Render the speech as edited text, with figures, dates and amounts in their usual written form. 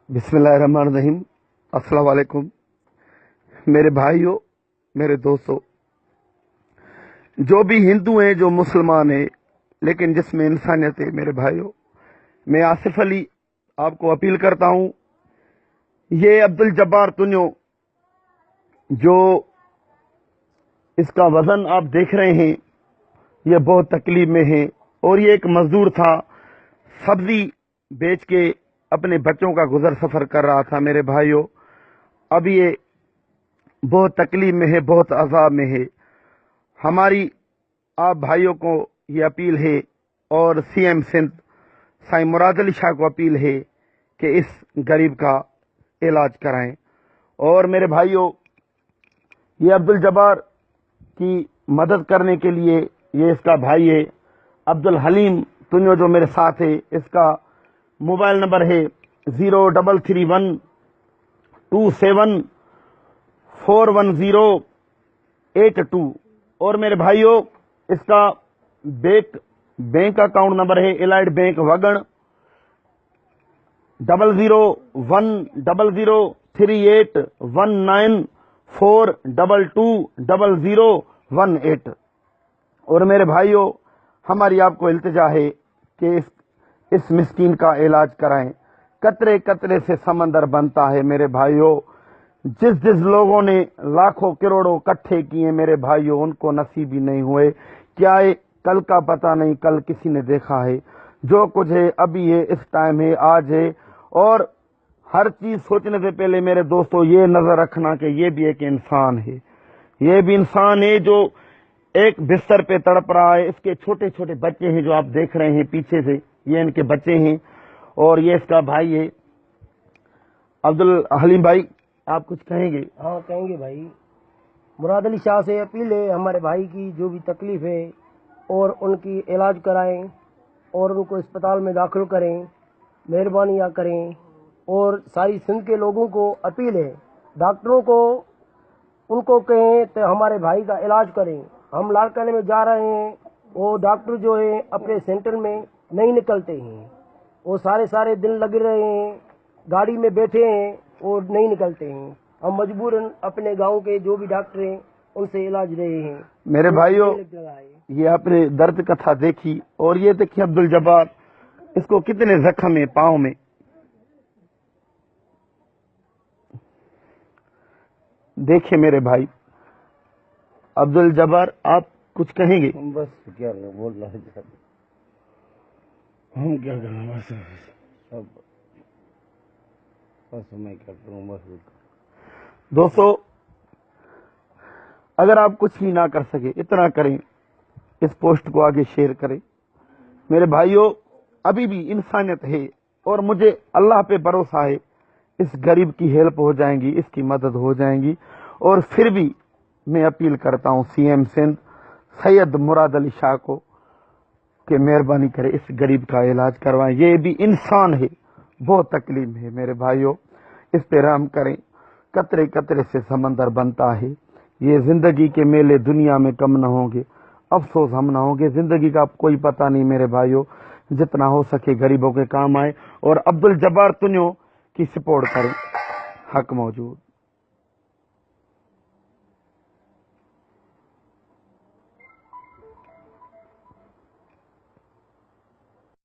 बिस्मिल्लाहिर्रहमानिर्रहीम। अस्सलामु अलैकुम। मेरे भाइयों, मेरे दोस्तों, जो भी हिंदू हैं, जो मुसलमान हैं, लेकिन जिसमें इंसानियत है, मेरे भाइयों, मैं आसिफ अली आपको अपील करता हूं, ये अब्दुल जब्बार तुन्यो, जो इसका वजन आप देख रहे हैं, ये बहुत तकलीफ में है और ये एक मजदूर था, सब्जी बेच के अपने बच्चों का गुजर सफर कर रहा था। मेरे भाइयों, अब ये बहुत तकलीफ में है, बहुत अजाब में है। हमारी आप भाइयों को ये अपील है और सीएम सिंध साईं मुराद अली शाह को अपील है कि इस गरीब का इलाज कराएं। और मेरे भाइयों, ये अब्दुल जब्बार की मदद करने के लिए ये इसका भाई है अब्दुल हलीम तुन्यो, जो मेरे साथ है। इसका मोबाइल नंबर है 0331274108 और मेरे भाइयों, इसका बैंक अकाउंट नंबर है एलाइड बैंक वगण 001003819422018। और मेरे भाइयों, हमारी आपको इल्तिजा है कि इस मिस्कीन का इलाज कराएं। कतरे कतरे से समंदर बनता है। मेरे भाइयों, जिस लोगों ने लाखों करोड़ों इकट्ठे किए, मेरे भाइयों, उनको नसीब ही नहीं हुए। क्या है कल का पता नहीं, कल किसी ने देखा है। जो कुछ है अभी है, इस टाइम है, आज है। और हर चीज सोचने से पहले मेरे दोस्तों ये नजर रखना कि ये भी एक इंसान है। ये भी इंसान है जो एक बिस्तर पे तड़प रहा है। इसके छोटे छोटे बच्चे हैं जो आप देख रहे हैं पीछे से, ये इनके बच्चे हैं और ये इसका भाई है। अब्दुल हलीम भाई, आप कुछ कहेंगे? हाँ, कहेंगे भाई। मुराद अली शाह से अपील है, हमारे भाई की जो भी तकलीफ है और उनकी इलाज कराएं और उनको अस्पताल में दाखिल करें, मेहरबानियाँ करें। और सारी सिंध के लोगों को अपील है, डॉक्टरों को उनको कहें तो हमारे भाई का इलाज करें। हम लाड़काने में जा रहे हैं, वो डॉक्टर जो है अपने सेंटर में नहीं निकलते हैं, वो सारे दिन लगे रहे हैं, गाड़ी में बैठे हैं और नहीं निकलते हैं। हम मजबूरन अपने गांव के जो भी डॉक्टर हैं उनसे इलाज रहे हैं। मेरे भाइयों, ये आपने दर्द कथा देखी और ये देखिए अब्दुल जब्बार, इसको कितने जख्म है पाँव में। देखिए मेरे भाई अब्दुल जब्बार, आप कुछ कहेंगे? बस क्या बोल रहा है, हम क्या करें, बस मैं क्या करूं, बस। दोस्तों, अगर आप कुछ भी ना कर सके, इतना करें, इस पोस्ट को आगे शेयर करें। मेरे भाइयों, अभी भी इंसानियत है और मुझे अल्लाह पे भरोसा है, इस गरीब की हेल्प हो जाएंगी, इसकी मदद हो जाएंगी। और फिर भी मैं अपील करता हूं सीएम सिंध सैयद मुराद अली शाह को कि मेहरबानी करे, इस गरीब का इलाज करवाएं। ये भी इंसान है, बहुत तकलीफ में है। मेरे भाइयों, इस पे रहम करें। कतरे कतरे से समंदर बनता है। ये जिंदगी के मेले दुनिया में कम न होंगे, अफसोस हम ना होंगे। जिंदगी का कोई पता नहीं मेरे भाइयों। जितना हो सके गरीबों के काम आए और अब्दुल जब्बार तुन्यो की सपोर्ट करें। हक मौजूद।